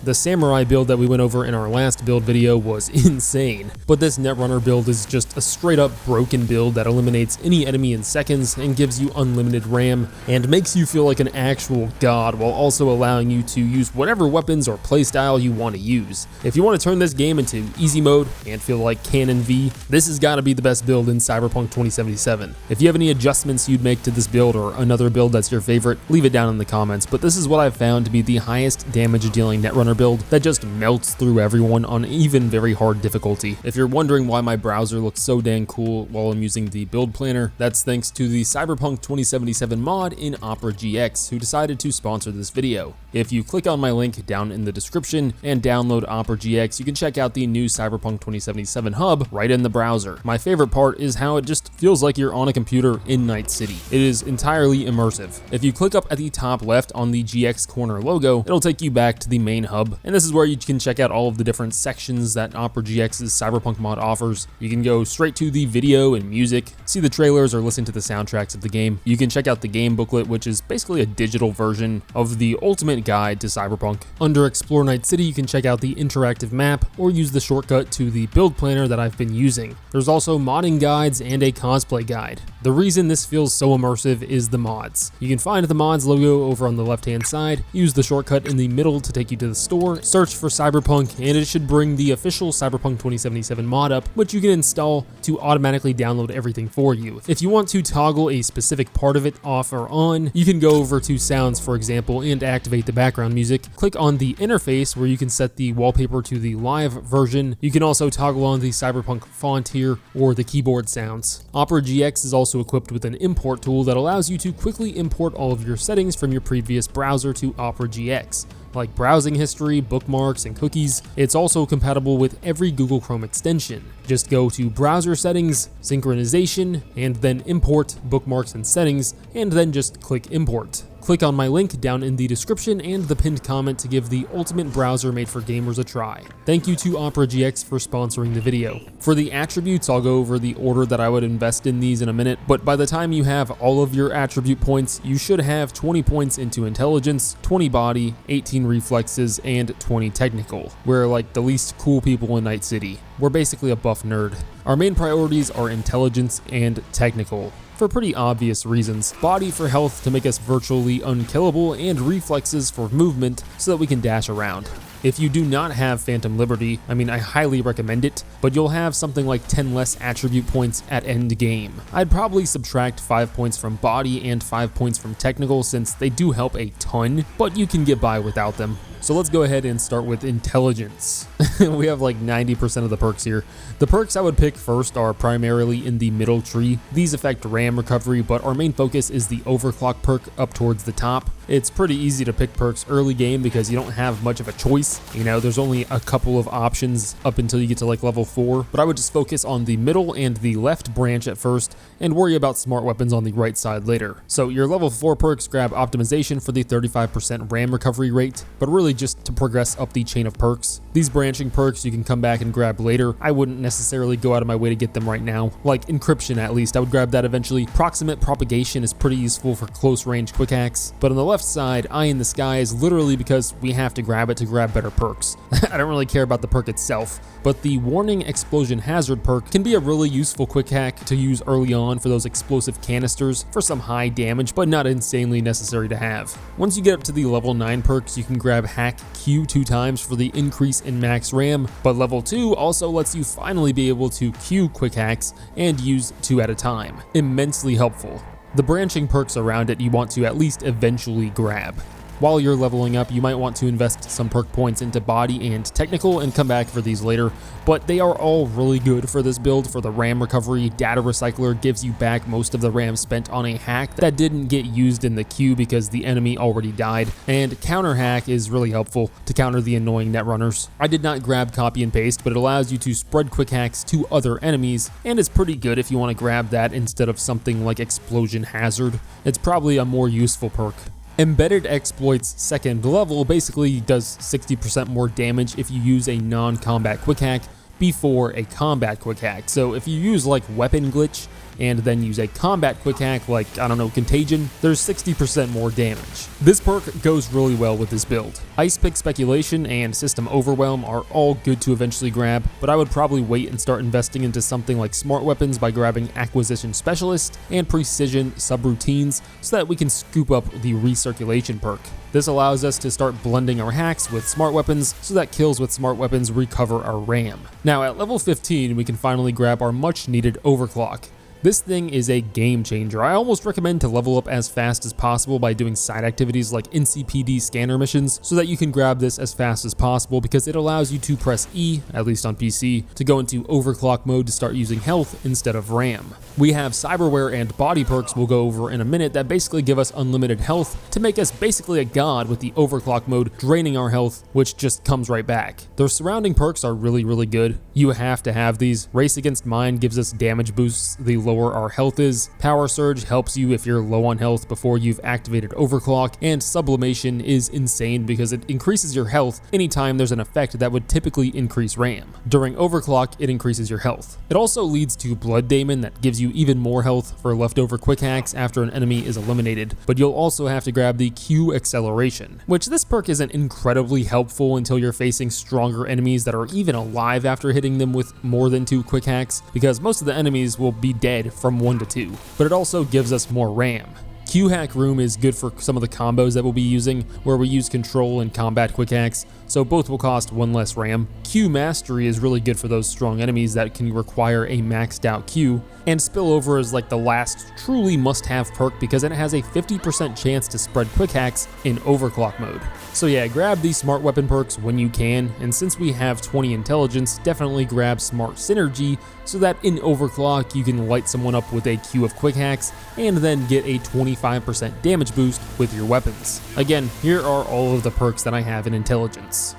The samurai build that we went over in our last build video was insane, but this Netrunner build is just a straight up broken build that eliminates any enemy in seconds and gives you unlimited RAM and makes you feel like an actual god while also allowing you to use whatever weapons or playstyle you want to use. If you want to turn this game into easy mode and feel like Canon V, this has got to be the best build in Cyberpunk 2077. If you have any adjustments you'd make to this build or another build that's your favorite, leave it down in the comments, but this is what I've found to be the highest damage dealing Netrunner build that just melts through everyone on even very hard difficulty. If you're wondering why my browser looks so dang cool while I'm using the build planner, that's thanks to the Cyberpunk 2077 mod in Opera GX, who decided to sponsor this video. If you click on my link down in the description and download Opera GX, you can check out the new Cyberpunk 2077 hub right in the browser. My favorite part is how it just feels like you're on a computer in Night City. It is entirely immersive. If you click up at the top left on the GX corner logo, it'll take you back to the main hub, and this is where you can check out all of the different sections that Opera GX's Cyberpunk mod offers. You can go straight to the video and music, see the trailers or listen to the soundtracks of the game. You can check out the game booklet, which is basically a digital version of the ultimate guide to Cyberpunk. Under Explore Night City, you can check out the interactive map or use the shortcut to the build planner that I've been using. There's also modding guides and a cosplay guide. The reason this feels so immersive is the mods. You can find the mods logo over on the left hand side, use the shortcut in the middle to take you to the store, search for Cyberpunk, and it should bring the official Cyberpunk 2077 mod up, which you can install to automatically download everything for you. If you want to toggle a specific part of it off or on, you can go over to sounds, for example, and activate the background music. Click on the interface where you can set the wallpaper to the live version. You can also toggle on the Cyberpunk font here or the keyboard sounds. Opera GX is also equipped with an import tool that allows you to quickly import all of your settings from your previous browser to Opera GX, like browsing history, bookmarks, and cookies. It's also compatible with every Google Chrome extension. Just go to Browser Settings, Synchronization, and then Import Bookmarks and Settings, and then just click Import. Click on my link down in the description and the pinned comment to give the ultimate browser made for gamers a try. Thank you to Opera GX for sponsoring the video. For the attributes, I'll go over the order that I would invest in these in a minute, but by the time you have all of your attribute points, you should have 20 points into intelligence, 20 body, 18 reflexes, and 20 technical. We're like the least cool people in Night City. We're basically a buff nerd. Our main priorities are intelligence and technical, for pretty obvious reasons. Body for health to make us virtually unkillable, and reflexes for movement so that we can dash around. If you do not have Phantom Liberty, I highly recommend it, but you'll have something like 10 less attribute points at end game. I'd probably subtract 5 points from body and 5 points from technical since they do help a ton, but you can get by without them. So let's go ahead and start with intelligence. We have like 90% of the perks here. The perks I would pick first are primarily in the middle tree. These affect RAM recovery, but our main focus is the overclock perk up towards the top. It's pretty easy to pick perks early game because you don't have much of a choice. There's only a couple of options up until you get to like level 4, but I would just focus on the middle and the left branch at first and worry about smart weapons on the right side later. So your level 4 perks grab optimization for the 35% RAM recovery rate, but really just to progress up the chain of perks. These branching perks you can come back and grab later. I wouldn't necessarily go out of my way to get them right now. Like encryption at least, I would grab that eventually. Proximate propagation is pretty useful for close range quick hacks, but on the left side, Eye in the Sky is literally because we have to grab it to grab better perks. I don't really care about the perk itself, but the Warning Explosion Hazard perk can be a really useful quick hack to use early on for those explosive canisters for some high damage, but not insanely necessary to have. Once you get up to the level 9 perks, you can grab Hack Q 2 times for the increase in max RAM, but level 2 also lets you finally be able to queue quick hacks and use 2 at a time. Immensely helpful. The branching perks around it you want to at least eventually grab. While you're leveling up, you might want to invest some perk points into body and technical and come back for these later, but they are all really good for this build. For the RAM recovery, Data Recycler gives you back most of the RAM spent on a hack that didn't get used in the queue because the enemy already died, and Counter Hack is really helpful to counter the annoying Netrunners. I did not grab copy and paste, but it allows you to spread quick hacks to other enemies, and it's pretty good if you want to grab that instead of something like Explosion Hazard. It's probably a more useful perk. Embedded Exploits second level basically does 60% more damage if you use a non-combat quick hack before a combat quick hack. So if you use like Weapon Glitch, and then use a combat quick hack like, I don't know, Contagion, there's 60% more damage. This perk goes really well with this build. Ice Pick Speculation and System Overwhelm are all good to eventually grab, but I would probably wait and start investing into something like Smart Weapons by grabbing Acquisition Specialist and Precision Subroutines so that we can scoop up the Recirculation perk. This allows us to start blending our hacks with smart weapons so that kills with smart weapons recover our RAM. Now at level 15, we can finally grab our much needed overclock. This thing is a game changer. I almost recommend to level up as fast as possible by doing side activities like NCPD scanner missions so that you can grab this as fast as possible because it allows you to press E, at least on PC, to go into overclock mode to start using health instead of RAM. We have Cyberware and body perks we'll go over in a minute that basically give us unlimited health to make us basically a god with the overclock mode draining our health, which just comes right back. The surrounding perks are really good. You have to have these. Race Against Mind gives us damage boosts the lower our health is. Power Surge helps you if you're low on health before you've activated overclock, and Sublimation is insane because it increases your health anytime there's an effect that would typically increase RAM. During overclock, it increases your health. It also leads to Blood Daemon that gives you even more health for leftover quick hacks after an enemy is eliminated, but you'll also have to grab the Q Acceleration, which this perk isn't incredibly helpful until you're facing stronger enemies that are even alive after hitting them with more than 2 quick hacks, because most of the enemies will be dead from 1 to 2, but it also gives us more RAM. Q-Hack Room is good for some of the combos that we'll be using, where we use control and combat quick hacks, so both will cost 1 less RAM. Q Mastery is really good for those strong enemies that can require a maxed out Q, and Spillover is like the last truly must-have perk because it has a 50% chance to spread quick hacks in overclock mode. So yeah, grab these smart weapon perks when you can, and since we have 20 intelligence, definitely grab Smart Synergy so that in overclock you can light someone up with a Q of quick hacks and then get a 25% damage boost with your weapons. Again, here are all of the perks that I have in intelligence.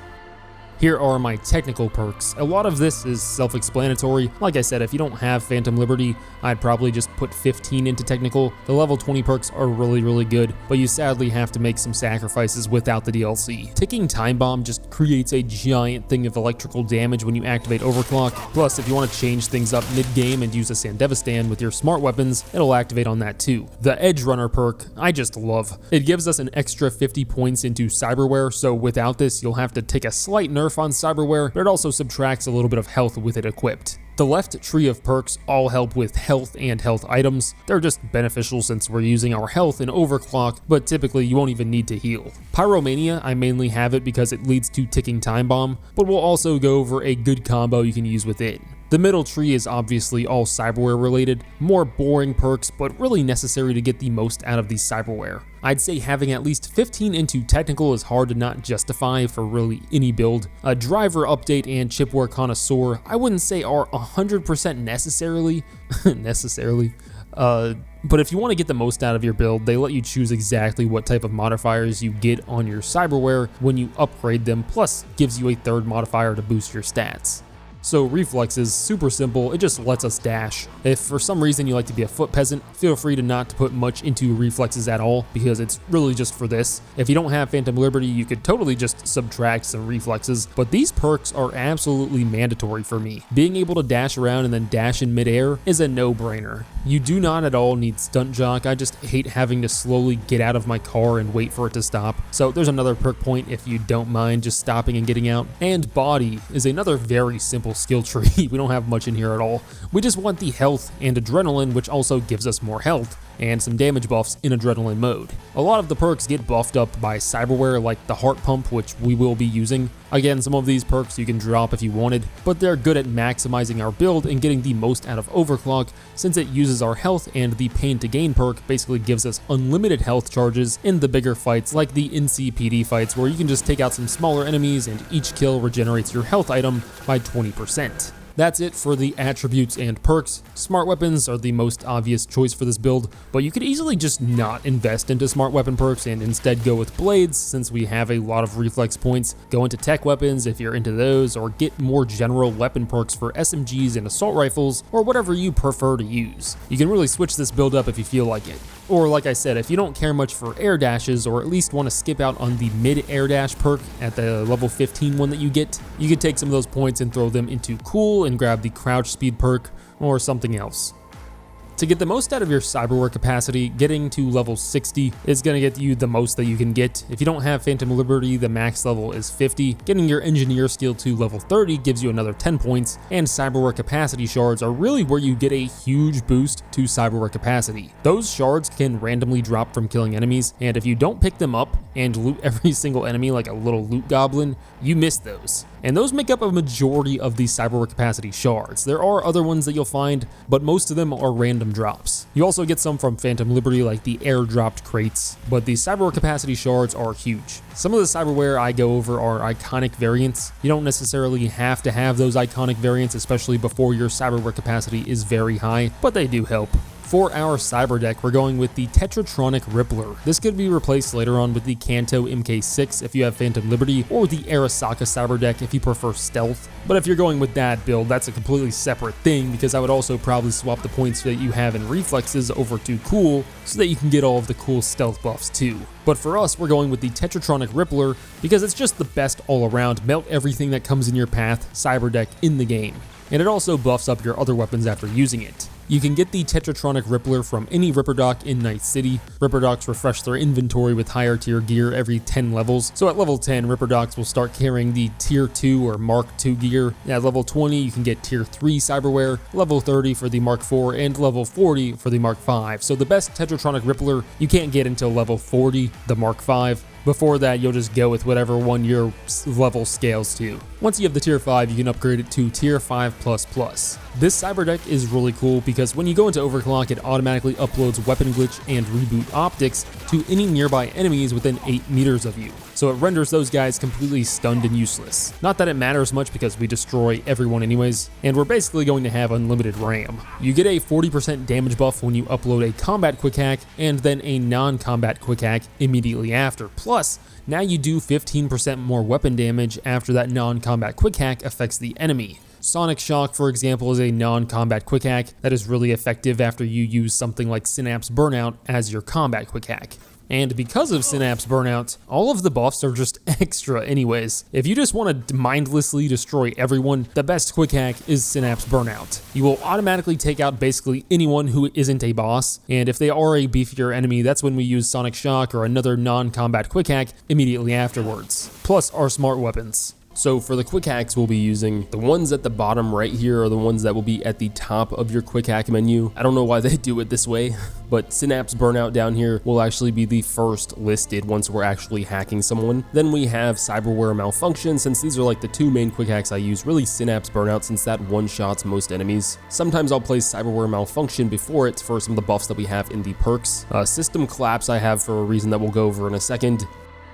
Here are my technical perks. A lot of this is self-explanatory. Like I said, if you don't have Phantom Liberty, I'd probably just put 15 into technical. The level 20 perks are really good, but you sadly have to make some sacrifices without the DLC. Ticking Time Bomb just creates a giant thing of electrical damage when you activate overclock. Plus, if you want to change things up mid-game and use a Sandevistan with your smart weapons, it'll activate on that too. The Edgerunner perk, I just love. It gives us an extra 50 points into Cyberware, so without this, you'll have to take a slight nerf on Cyberware, but it also subtracts a little bit of health with it equipped. The left tree of perks all help with health and health items. They're just beneficial since we're using our health in overclock, but typically you won't even need to heal. Pyromania, I mainly have it because it leads to Ticking Time Bomb, but we'll also go over a good combo you can use with it. The middle tree is obviously all Cyberware related, more boring perks, but really necessary to get the most out of the Cyberware. I'd say having at least 15 into technical is hard to not justify for really any build. A driver update and chipware connoisseur, I wouldn't say are 100% necessarily, but if you want to get the most out of your build, they let you choose exactly what type of modifiers you get on your Cyberware when you upgrade them, plus gives you a third modifier to boost your stats. So Reflex is super simple, it just lets us dash. If for some reason you like to be a foot peasant, feel free to not put much into reflexes at all because it's really just for this. If you don't have Phantom Liberty, you could totally just subtract some reflexes, but these perks are absolutely mandatory for me. Being able to dash around and then dash in midair is a no-brainer. You do not at all need Stunt Jock, I just hate having to slowly get out of my car and wait for it to stop. So there's another perk point if you don't mind just stopping and getting out. And Body is another very simple skill tree. We don't have much in here at all. We just want the health and adrenaline, which also gives us more health and some damage buffs in adrenaline mode. A lot of the perks get buffed up by Cyberware like the Heart Pump, which we will be using. Again, some of these perks you can drop if you wanted, but they're good at maximizing our build and getting the most out of overclock since it uses our health, and the Pain to Gain perk basically gives us unlimited health charges in the bigger fights like the NCPD fights where you can just take out some smaller enemies and each kill regenerates your health item by 20%. That's it for the attributes and perks. Smart weapons are the most obvious choice for this build, but you could easily just not invest into smart weapon perks and instead go with blades since we have a lot of reflex points. Go into tech weapons if you're into those, or get more general weapon perks for SMGs and assault rifles, or whatever you prefer to use. You can really switch this build up if you feel like it. Or like I said, if you don't care much for air dashes or at least want to skip out on the mid air dash perk at the level 15 one that you get, you could take some of those points and throw them into cool and grab the crouch speed perk or something else. To get the most out of your Cyberware capacity, getting to level 60 is going to get you the most that you can get. If you don't have Phantom Liberty, the max level is 50. Getting your Engineer skill to level 30 gives you another 10 points, and Cyberware capacity shards are really where you get a huge boost to Cyberware capacity. Those shards can randomly drop from killing enemies, and if you don't pick them up and loot every single enemy like a little loot goblin, you miss those. And those make up a majority of the Cyberware capacity shards. There are other ones that you'll find, but most of them are random drops. You also get some from Phantom Liberty like the airdropped crates, but the Cyberware capacity shards are huge. Some of the Cyberware I go over are iconic variants. You don't necessarily have to have those iconic variants, especially before your Cyberware capacity is very high, but they do help. For our Cyberdeck, we're going with the Tetratronic Rippler. This could be replaced later on with the Kanto MK6 if you have Phantom Liberty, or the Arasaka Cyberdeck if you prefer stealth. But if you're going with that build, that's a completely separate thing, because I would also probably swap the points that you have in reflexes over to cool so that you can get all of the cool stealth buffs too. But for us, we're going with the Tetratronic Rippler because it's just the best all around, melt everything that comes in your path Cyberdeck in the game. And it also buffs up your other weapons after using it. You can get the Tetratronic Rippler from any Ripper Dock in Night City. Ripper Docks refresh their inventory with higher tier gear every 10 levels. So at level 10, Ripper Docks will start carrying the tier 2 or Mark II gear. At level 20, you can get tier 3 Cyberware, level 30 for the Mark IV, and level 40 for the Mark V. So the best Tetratronic Rippler you can't get until level 40, the Mark V. Before that, you'll just go with whatever one your level scales to. Once you have the tier 5, you can upgrade it to tier 5++. This Cyberdeck is really cool because when you go into overclock, it automatically uploads weapon glitch and reboot optics to any nearby enemies within 8 meters of you. So it renders those guys completely stunned and useless. Not that it matters much because we destroy everyone anyways, and we're basically going to have unlimited RAM. You get a 40% damage buff when you upload a combat quick hack and then a non-combat quick hack immediately after. Plus, now you do 15% more weapon damage after that non-combat quick hack affects the enemy. Sonic Shock, for example, is a non-combat quick hack that is really effective after you use something like Synapse Burnout as your combat quick hack. And because of Synapse Burnout, all of the buffs are just extra anyways. If you just want to mindlessly destroy everyone, the best quick hack is Synapse Burnout. You will automatically take out basically anyone who isn't a boss, and if they are a beefier enemy, that's when we use Sonic Shock or another non-combat quick hack immediately afterwards. Plus our smart weapons. So for the quick hacks we'll be using, the ones at the bottom right here are the ones that will be at the top of your quick hack menu. I don't know why they do it this way, but Synapse Burnout down here will actually be the first listed once we're actually hacking someone. Then we have Cyberware Malfunction, since these are like the two main quick hacks I use, really Synapse Burnout since that one-shots most enemies. Sometimes I'll place Cyberware Malfunction before it for some of the buffs that we have in the perks. System Collapse I have for a reason that we'll go over in a second.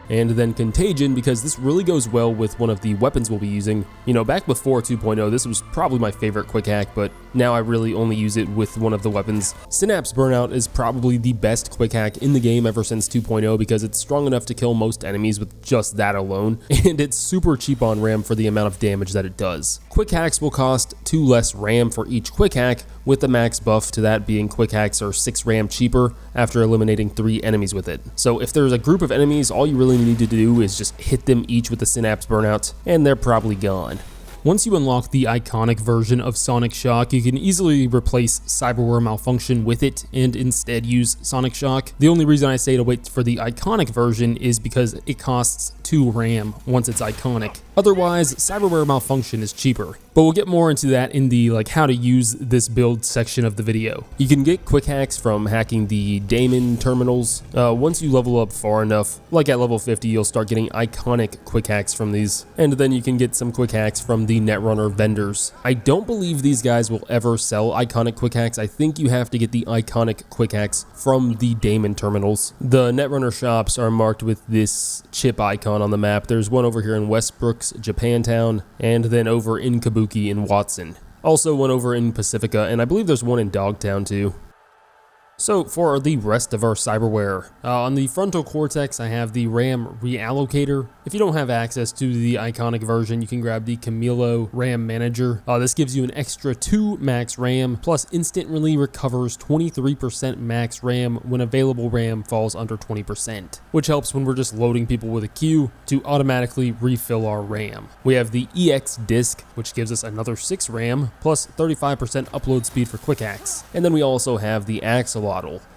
And then Contagion, because this really goes well with one of the weapons we'll be using. You know, back before 2.0, this was probably my favorite quick hack, but now I really only use it with one of the weapons. Synapse Burnout is probably the best quick hack in the game ever since 2.0 because it's strong enough to kill most enemies with just that alone, and it's super cheap on RAM for the amount of damage that it does. Quick hacks will cost 2 less RAM for each quick hack, with the max buff to that being quick hacks are 6 RAM cheaper after eliminating 3 enemies with it. So if there's a group of enemies, all you really need to do is just hit them each with the Synapse Burnout, and they're probably gone. Once you unlock the iconic version of Sonic Shock, you can easily replace Cyberware Malfunction with it and instead use Sonic Shock. The only reason I say to wait for the iconic version is because it costs 2 RAM once it's iconic. Otherwise, Cyberware Malfunction is cheaper. But we'll get more into that in the how to use this build section of the video. You can get quick hacks from hacking the daemon terminals. Once you level up far enough, like at level 50, you'll start getting iconic quick hacks from these. And then you can get some quick hacks from the Netrunner vendors. I don't believe these guys will ever sell iconic quick hacks. I think you have to get the iconic quick hacks from the daemon terminals. The Netrunner shops are marked with this chip icon on the map. There's one over here in Westbrook's Japantown, and then over in Kabuki in Watson. Also one over in Pacifica, and I believe there's one in Dogtown too. So for the rest of our cyberware, on the frontal cortex I have the RAM reallocator. If you don't have access to the iconic version, you can grab the Camilo RAM manager. This gives you an extra 2 max RAM, plus instantly recovers 23% max RAM when available RAM falls under 20%, which helps when we're just loading people with a queue to automatically refill our RAM. We have the EX disk, which gives us another 6 RAM, plus 35% upload speed for quickhacks. And then we also have the axolotl.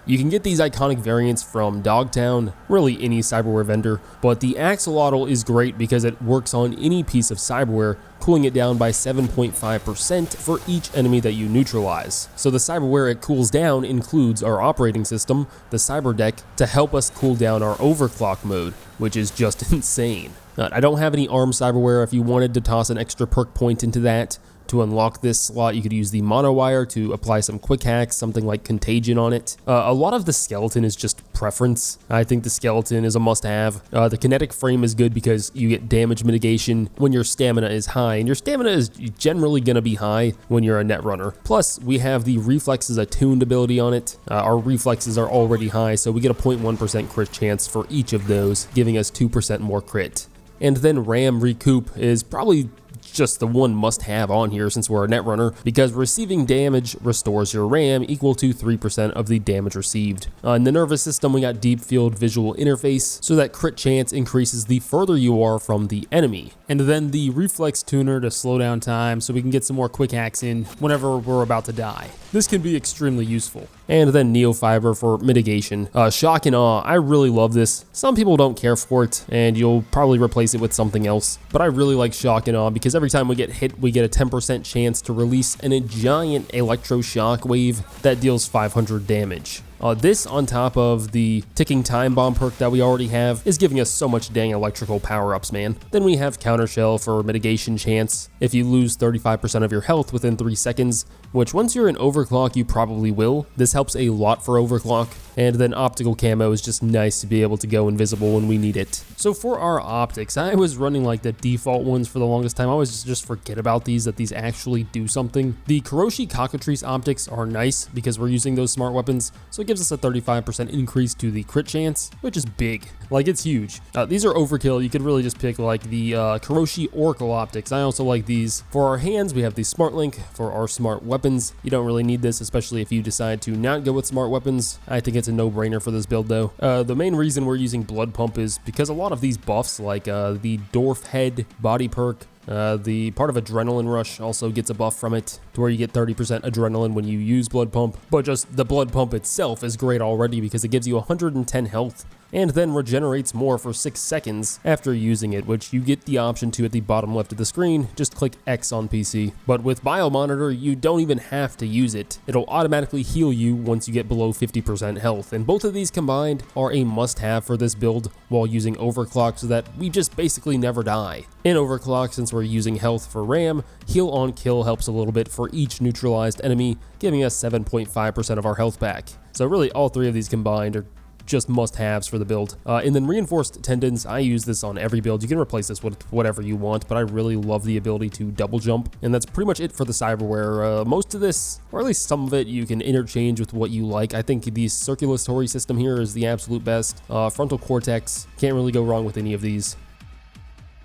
You can get these iconic variants from Dogtown, really any cyberware vendor, but the axolotl is great because it works on any piece of cyberware, cooling it down by 7.5% for each enemy that you neutralize. So the cyberware it cools down includes our operating system, the Cyberdeck, to help us cool down our overclock mode, which is just insane. I don't have any ARM cyberware. If you wanted to toss an extra perk point into that, to unlock this slot, you could use the monowire to apply some quick hacks, something like contagion on it. A lot of the skeleton is just preference. I think the skeleton is a must-have. The kinetic frame is good because you get damage mitigation when your stamina is high, and your stamina is generally going to be high when you're a Netrunner. Plus, we have the reflexes attuned ability on it. Our reflexes are already high, so we get a 0.1% crit chance for each of those, giving us 2% more crit. And then RAM recoup is probably just the one must-have on here since we're a Netrunner, because receiving damage restores your RAM equal to 3% of the damage received. In the nervous system, we got deep field visual interface, so that crit chance increases the further you are from the enemy. And then the reflex tuner to slow down time so we can get some more quick hacks in whenever we're about to die. This can be extremely useful. And then Neofiber for mitigation. Shock and Awe, I really love this. Some people don't care for it, and you'll probably replace it with something else. But I really like Shock and Awe because every time we get hit, we get a 10% chance to release a giant electroshock wave that deals 500 damage. This, on top of the ticking time bomb perk that we already have, is giving us so much dang electrical power-ups, man. Then we have Counter Shell for mitigation chance. If you lose 35% of your health within 3 seconds, which once you're in overclock, you probably will. This helps a lot for overclock. And then optical camo is just nice to be able to go invisible when we need it. So for our optics, I was running like the default ones for the longest time. I always just forget about these, that these actually do something. The Kuroshi Cockatrice optics are nice because we're using those smart weapons, so it gives us a 35% increase to the crit chance, which is big. Like, it's huge. These are overkill. You could really just pick like the Kuroshi Oracle optics. I also like these. For our hands, we have the Smart Link. For our smart weapons, you don't really need this, especially if you decide to not go with smart weapons. I think it's a no-brainer for this build though. The main reason we're using Blood Pump is because a lot of these buffs, like the Dwarf Head body perk, the part of Adrenaline Rush also gets a buff from it, to where you get 30% adrenaline when you use Blood Pump. But just the Blood Pump itself is great already because it gives you 110 health and then regenerates more for 6 seconds after using it, which you get the option to at the bottom left of the screen. Just click X on PC. But with Biomonitor, you don't even have to use it. It'll automatically heal you once you get below 50% health, and both of these combined are a must-have for this build while using Overclock, so that we just basically never die. In Overclock, since we're using health for RAM, Heal on Kill helps a little bit for each neutralized enemy, giving us 7.5% of our health back. So really, all three of these combined are just must-haves for the build. And then Reinforced Tendons, I use this on every build. You can replace this with whatever you want, but I really love the ability to double jump, and that's pretty much it for the cyberware. Most of this, or at least some of it, you can interchange with what you like. I think the circulatory system here is the absolute best. Frontal cortex, can't really go wrong with any of these.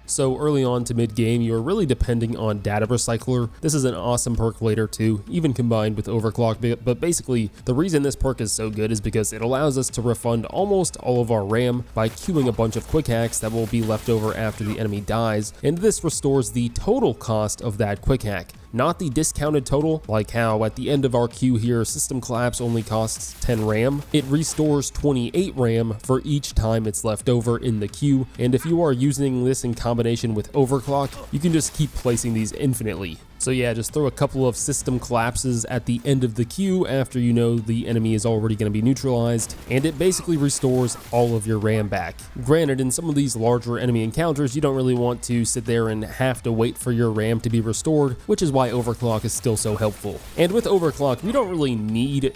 So early on to mid-game, you're really depending on Data Recycler. This is an awesome perk later too, even combined with Overclock, but basically the reason this perk is so good is because it allows us to refund almost all of our RAM by queuing a bunch of quick hacks that will be left over after the enemy dies, and this restores the total cost of that quick hack, not the discounted total, like how at the end of our queue here, System Collapse only costs 10 RAM. It restores 28 RAM for each time it's left over in the queue, and if you are using this in combination with Overclock, you can just keep placing these infinitely. So yeah, just throw a couple of System Collapses at the end of the queue after you know the enemy is already going to be neutralized, and it basically restores all of your RAM back. Granted, in some of these larger enemy encounters, you don't really want to sit there and have to wait for your RAM to be restored, which is why Overclock is still so helpful. And with Overclock, we don't really need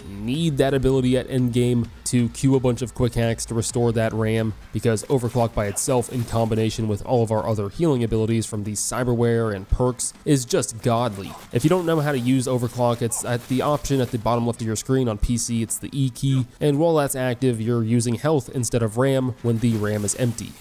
that ability at endgame, to queue a bunch of quick hacks to restore that RAM, because overclock by itself in combination with all of our other healing abilities from the Cyberware and perks is just godly. If you don't know how to use overclock, it's at the option at the bottom left of your screen. On PC, it's the E key, and while that's active, you're using health instead of RAM when the RAM is empty.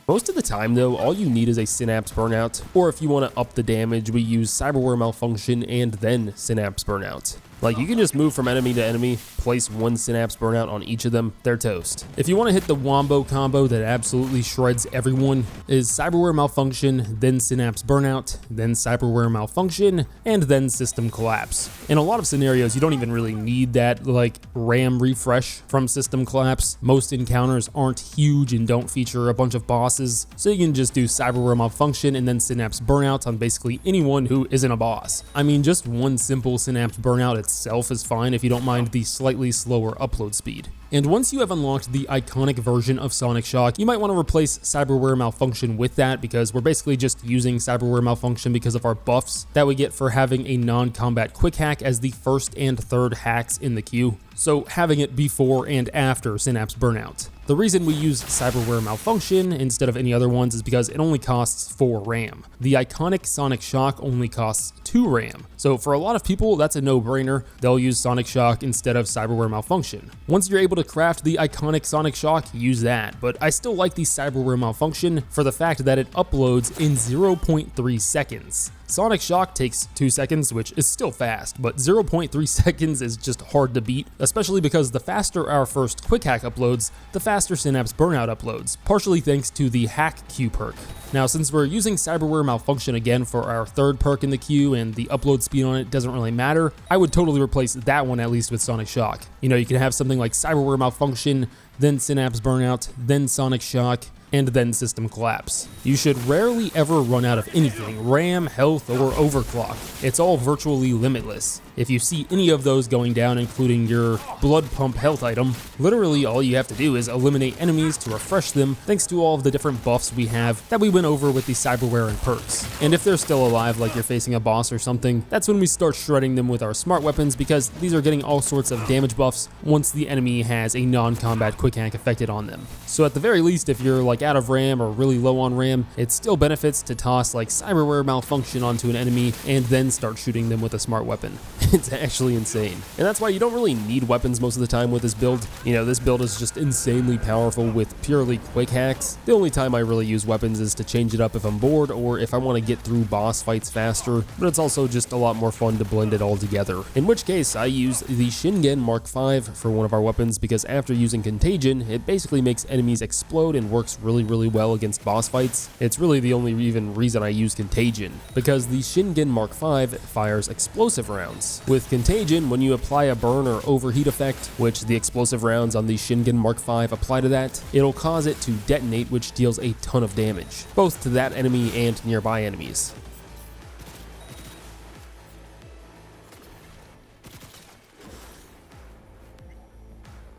Most of the time though, all you need is a Synapse Burnout, or if you want to up the damage, we use Cyberware Malfunction and then Synapse Burnout. Like, you can just move from enemy to enemy, place one Synapse Burnout on each of them, they're toast. If you want to hit the wombo combo that absolutely shreds everyone, is Cyberware Malfunction, then Synapse Burnout, then Cyberware Malfunction, and then System Collapse. In a lot of scenarios, you don't even really need that, like, RAM refresh from System Collapse. Most encounters aren't huge and don't feature a bunch of bosses, so you can just do Cyberware Malfunction and then Synapse Burnout on basically anyone who isn't a boss. I mean, just one simple Synapse Burnout itself is fine if you don't mind the slightly slower upload speed. And once you have unlocked the iconic version of Sonic Shock, you might want to replace Cyberware Malfunction with that, because we're basically just using Cyberware Malfunction because of our buffs that we get for having a non-combat quick hack as the first and third hacks in the queue. So having it before and after Synapse Burnout. The reason we use Cyberware Malfunction instead of any other ones is because it only costs 4 RAM. The iconic Sonic Shock only costs 2 RAM. So for a lot of people, that's a no-brainer. They'll use Sonic Shock instead of Cyberware Malfunction. Once you're able to craft the iconic Sonic Shock, use that. But I still like the Cyberware Malfunction for the fact that it uploads in 0.3 seconds. Sonic Shock takes 2 seconds, which is still fast, but 0.3 seconds is just hard to beat, especially because the faster our first quick hack uploads, the faster Synapse Burnout uploads, partially thanks to the Hack Q perk. Now, since we're using Cyberware Malfunction again for our third perk in the queue and the upload speed on it doesn't really matter, I would totally replace that one at least with Sonic Shock. You know, you can have something like Cyberware Malfunction, then Synapse Burnout, then Sonic Shock, and then System Collapse. You should rarely ever run out of anything, RAM, health, or overclock. It's all virtually limitless. If you see any of those going down, including your blood pump health item, literally all you have to do is eliminate enemies to refresh them, thanks to all of the different buffs we have that we went over with the Cyberware and perks. And if they're still alive, like you're facing a boss or something, that's when we start shredding them with our smart weapons, because these are getting all sorts of damage buffs once the enemy has a non-combat quick hack affected on them. So at the very least, if you're like out of RAM or really low on RAM, it still benefits to toss like Cyberware Malfunction onto an enemy and then start shooting them with a smart weapon. It's actually insane. And that's why you don't really need weapons most of the time with this build. You know, this build is just insanely powerful with purely quick hacks. The only time I really use weapons is to change it up if I'm bored or if I want to get through boss fights faster, but it's also just a lot more fun to blend it all together. In which case, I use the Shingen Mark V for one of our weapons, because after using Contagion, it basically makes enemies explode and works really well against boss fights. It's really the only even reason I use Contagion, because the Shingen Mark V fires explosive rounds. With Contagion, when you apply a burn or overheat effect, which the explosive rounds on the Shingen Mark V apply to that, it'll cause it to detonate, which deals a ton of damage, both to that enemy and nearby enemies.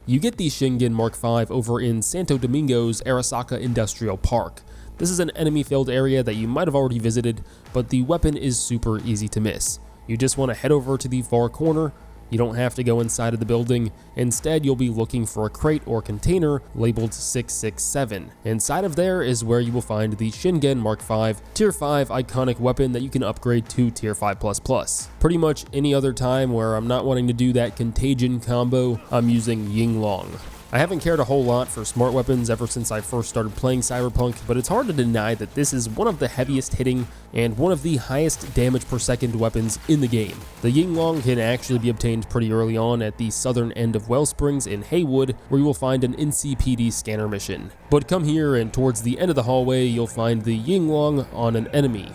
You get the Shingen Mark V over in Santo Domingo's Arasaka Industrial Park. This is an enemy-filled area that you might have already visited, but the weapon is super easy to miss. You just want to head over to the far corner. You don't have to go inside of the building. Instead, you'll be looking for a crate or container labeled 667. Inside of there is where you will find the Shingen Mark V Tier 5 iconic weapon that you can upgrade to Tier 5++. Pretty much any other time where I'm not wanting to do that Contagion combo, I'm using Yinglong. I haven't cared a whole lot for smart weapons ever since I first started playing Cyberpunk, but it's hard to deny that this is one of the heaviest hitting and one of the highest damage per second weapons in the game. The Yinglong can actually be obtained pretty early on at the southern end of Wellsprings in Haywood, where you will find an NCPD scanner mission. But come here and towards the end of the hallway, you'll find the Yinglong on an enemy.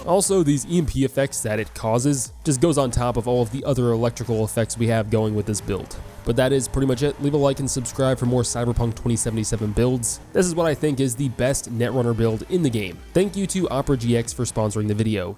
Also, these EMP effects that it causes just goes on top of all of the other electrical effects we have going with this build. But that is pretty much it. Leave a like and subscribe for more Cyberpunk 2077 builds. This is what I think is the best Netrunner build in the game. Thank you to Opera GX for sponsoring the video.